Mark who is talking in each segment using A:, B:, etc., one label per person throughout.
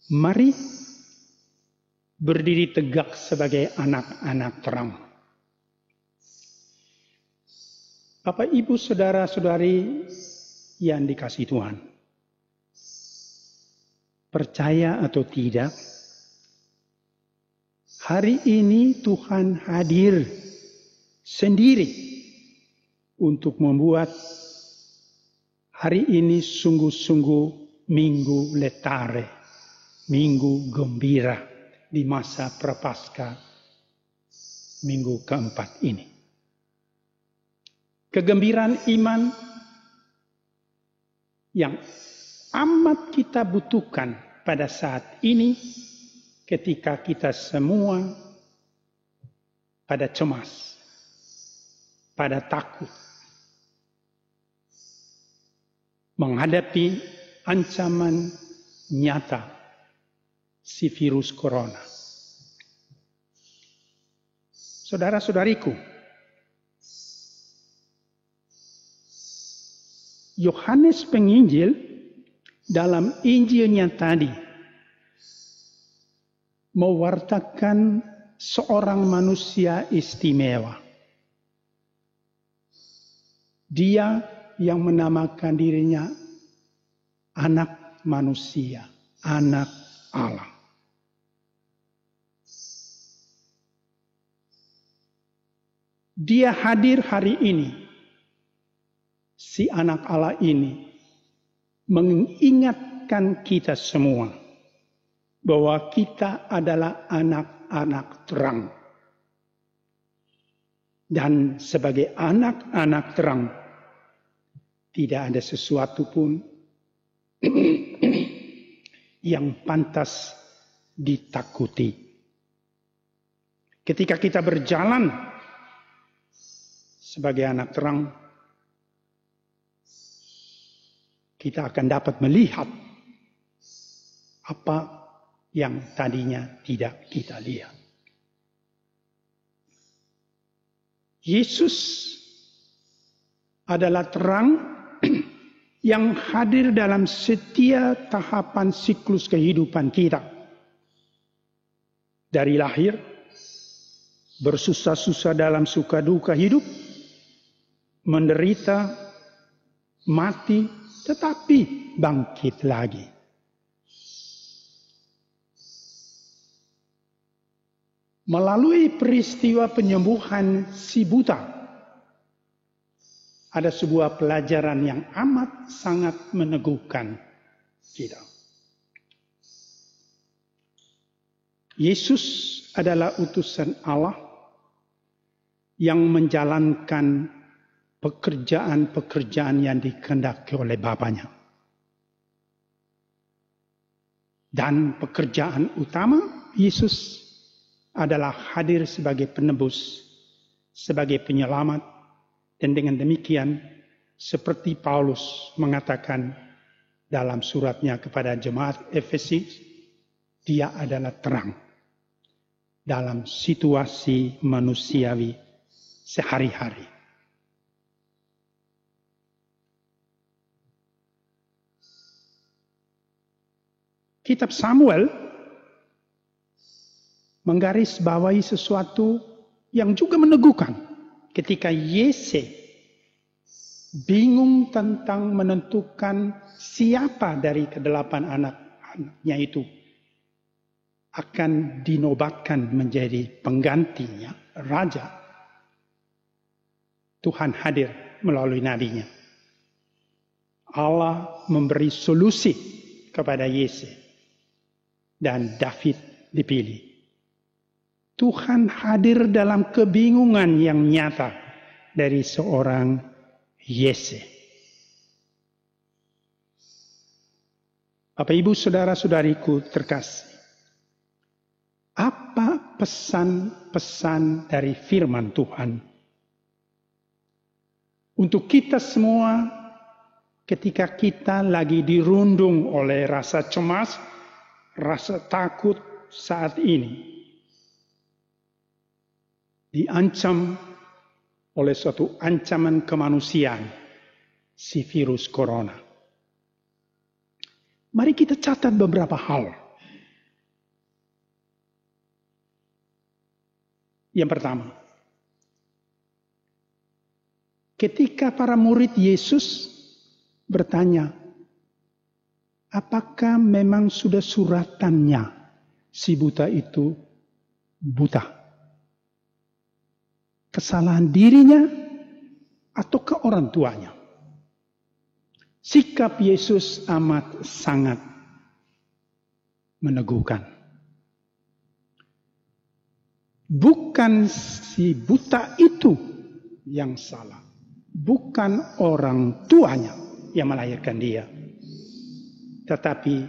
A: Mari berdiri tegak sebagai anak-anak terang. Bapak, Ibu, saudara-saudari yang dikasihi Tuhan, percaya atau tidak, hari ini Tuhan hadir sendiri untuk membuat hari ini sungguh-sungguh minggu letare, minggu gembira di masa prapaskah minggu keempat ini. Kegembiraan iman yang amat kita butuhkan pada saat ini ketika kita semua pada cemas, pada takut, menghadapi ancaman nyata si virus corona. Saudara-saudariku, Yohanes Penginjil dalam Injilnya tadi mewartakan seorang manusia istimewa. Dia yang menamakan dirinya anak manusia, anak Allah. Dia hadir hari ini. Si anak Allah ini mengingatkan kita semua bahwa kita adalah anak-anak terang. Dan sebagai anak-anak terang, tidak ada sesuatu pun yang pantas ditakuti. Ketika kita berjalan sebagai anak terang, kita akan dapat melihat apa yang tadinya tidak kita lihat. Yesus adalah terang yang hadir dalam setiap tahapan siklus kehidupan kita. Dari lahir, bersusah-susah dalam suka duka hidup, menderita, mati, tetapi bangkit lagi. Melalui peristiwa penyembuhan si buta, ada sebuah pelajaran yang amat sangat meneguhkan kita. Yesus adalah utusan Allah yang menjalankan pekerjaan-pekerjaan yang dikehendaki oleh Bapanya. Dan pekerjaan utama Yesus adalah hadir sebagai penebus, sebagai penyelamat, dan dengan demikian seperti Paulus mengatakan dalam suratnya kepada jemaat Efesus, dia adalah terang dalam situasi manusiawi sehari-hari. Kitab Samuel menggarisbawahi sesuatu yang juga meneguhkan ketika Yese bingung tentang menentukan siapa dari kedelapan anak-anaknya itu akan dinobatkan menjadi penggantinya, raja. Tuhan hadir melalui nabinya. Allah memberi solusi kepada Yese. Dan David dipilih. Tuhan hadir dalam kebingungan yang nyata dari seorang Yese. Bapak, Ibu, saudara-saudariku terkasih, apa pesan-pesan dari firman Tuhan untuk kita semua ketika kita lagi dirundung oleh rasa cemas, rasa takut saat ini, diancam oleh suatu ancaman kemanusiaan, si virus corona. Mari kita catat beberapa hal Yang pertama, ketika para murid Yesus bertanya, apakah memang sudah suratannya si buta itu buta? Kesalahan dirinya atau ke orang tuanya? Sikap Yesus amat sangat meneguhkan. Bukan si buta itu yang salah. Bukan orang tuanya yang melahirkan dia. Tetapi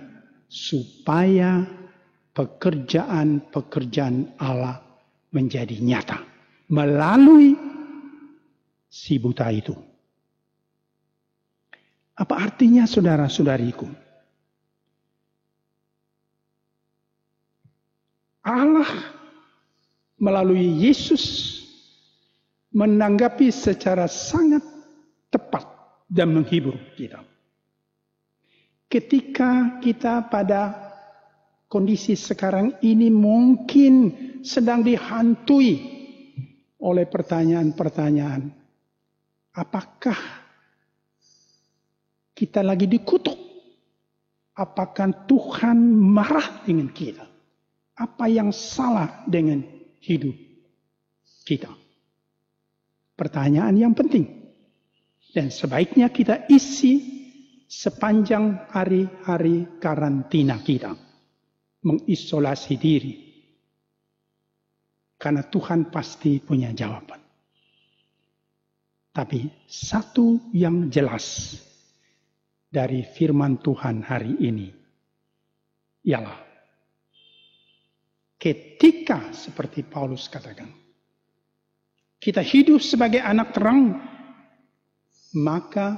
A: supaya pekerjaan Allah menjadi nyata. Melalui si buta itu. Apa artinya saudara-saudariku? Allah melalui Yesus menanggapi secara sangat tepat dan menghibur kita. Ketika kita pada kondisi sekarang ini mungkin sedang dihantui oleh pertanyaan-pertanyaan. Apakah kita lagi dikutuk? Apakah Tuhan marah dengan kita? Apa yang salah dengan hidup kita? Pertanyaan yang penting. Dan sebaiknya kita isi sepanjang hari-hari karantina kita. Mengisolasi diri. Karena Tuhan pasti punya jawaban. Tapi satu yang jelas dari firman Tuhan hari ini ialah ketika seperti Paulus katakan, kita hidup sebagai anak terang, maka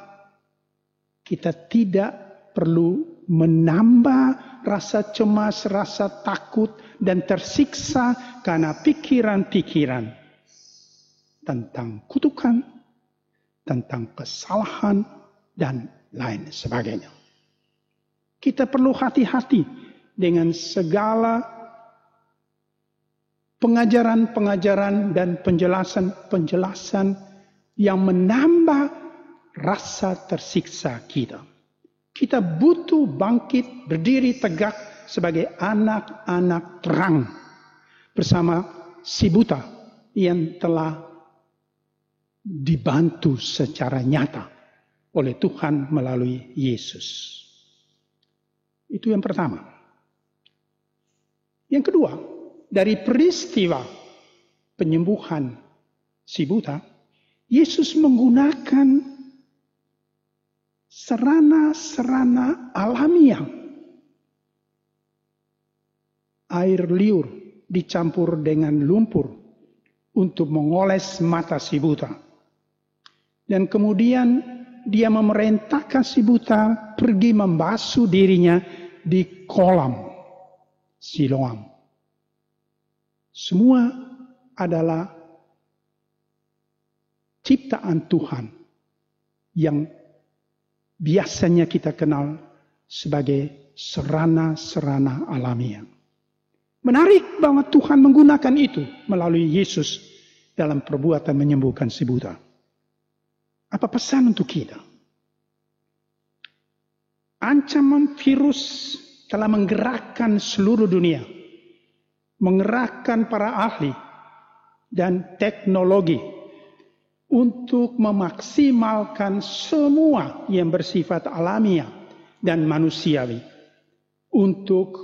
A: kita tidak perlu menambah rasa cemas, rasa takut, dan tersiksa karena pikiran-pikiran tentang kutukan, tentang kesalahan, dan lain sebagainya. Kita perlu hati-hati dengan segala pengajaran-pengajaran dan penjelasan-penjelasan yang menambah rasa tersiksa kita. Kita butuh bangkit, berdiri tegak sebagai anak-anak terang bersama si buta yang telah dibantu secara nyata oleh Tuhan melalui Yesus. Itu yang pertama. Yang kedua, dari peristiwa penyembuhan si buta, Yesus menggunakan sarana-sarana alamiah. Air liur dicampur dengan lumpur untuk mengoles mata si buta. Dan kemudian dia memerintahkan si buta pergi membasuh dirinya di kolam Siloam. Semua adalah ciptaan Tuhan yang biasanya kita kenal sebagai sarana-sarana alamiah. Menarik bahwa Tuhan menggunakan itu melalui Yesus dalam perbuatan menyembuhkan si buta. Apa pesan untuk kita? Ancaman virus telah menggerakkan seluruh dunia. Mengerahkan para ahli dan teknologi untuk memaksimalkan semua yang bersifat alamiah dan manusiawi untuk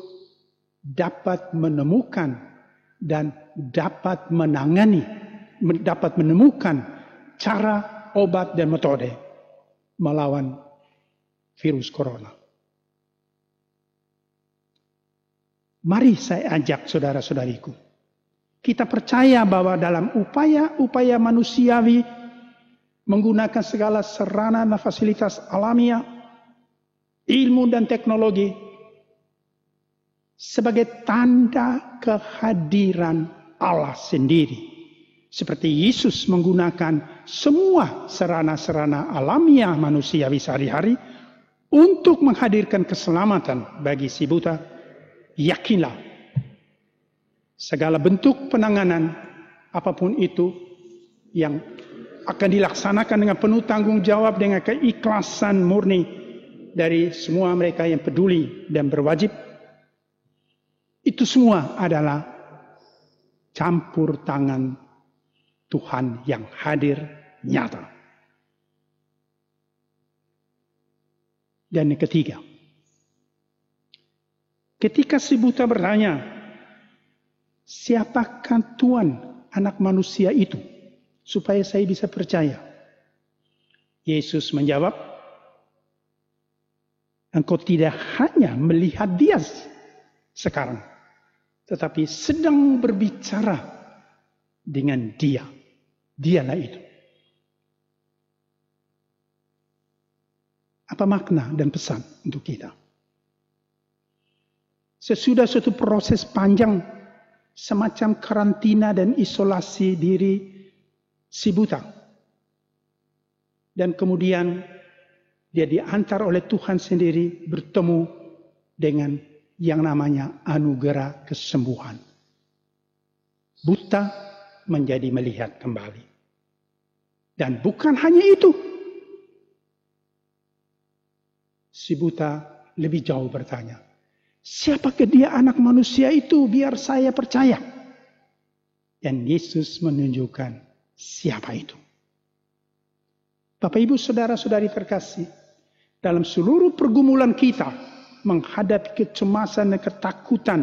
A: dapat menemukan dan dapat menangani, dapat menemukan cara, obat dan metode melawan virus corona. Mari saya ajak saudara-saudariku. Kita percaya bahwa dalam upaya-upaya manusiawi menggunakan segala sarana dan fasilitas alamiah, ilmu dan teknologi sebagai tanda kehadiran Allah sendiri. Seperti Yesus menggunakan semua sarana-sarana alamiah manusiawi sehari-hari untuk menghadirkan keselamatan bagi si buta. Yakinlah, segala bentuk penanganan apapun itu yang akan dilaksanakan dengan penuh tanggung jawab, dengan keikhlasan murni dari semua mereka yang peduli dan berwajib. Itu semua adalah campur tangan Tuhan yang hadir nyata. Dan yang ketiga, ketika si buta bertanya, siapakah Tuhan anak manusia itu supaya saya bisa percaya? Yesus menjawab, engkau tidak hanya melihat dia sekarang, tetapi sedang berbicara dengan dia. Dialah itu. Apa makna dan pesan untuk kita? Sesudah suatu proses panjang, semacam karantina dan isolasi diri si buta, dan kemudian dia diantar oleh Tuhan sendiri bertemu dengan yang namanya anugerah kesembuhan. Buta menjadi melihat kembali. Dan bukan hanya itu. Si buta lebih jauh bertanya, siapakah dia anak manusia itu biar saya percaya? Dan Yesus menunjukkan siapa itu. Bapak, Ibu, Saudara-saudari terkasih, dalam seluruh pergumulan kita menghadapi kecemasan dan ketakutan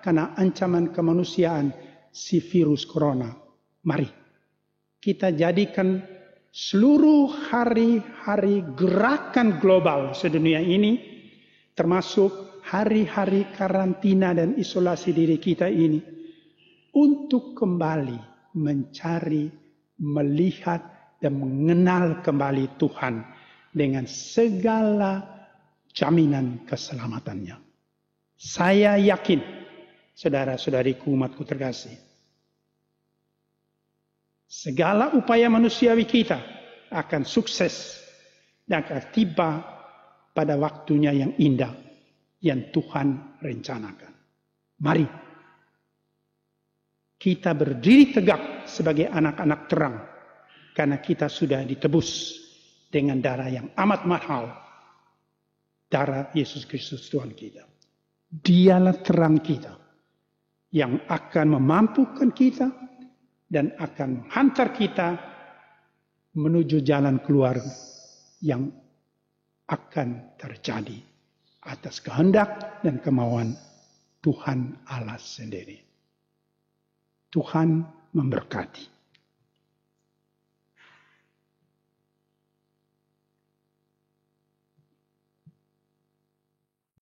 A: karena ancaman kemanusiaan si virus corona, mari kita jadikan seluruh hari-hari gerakan global sedunia ini, termasuk hari-hari karantina dan isolasi diri kita ini, untuk kembali mencari, melihat, dan mengenal kembali Tuhan dengan segala jaminan keselamatannya. Saya yakin, saudara-saudariku, umatku terkasih, segala upaya manusiawi kita akan sukses dan akan tiba pada waktunya yang indah yang Tuhan rencanakan. Mari kita berdiri tegak sebagai anak-anak terang, karena kita sudah ditebus dengan darah yang amat mahal, darah Yesus Kristus Tuhan kita. Dialah terang kita yang akan memampukan kita dan akan menghantar kita menuju jalan keluar yang akan terjadi atas kehendak dan kemauan Tuhan Allah sendiri. Tuhan memberkati.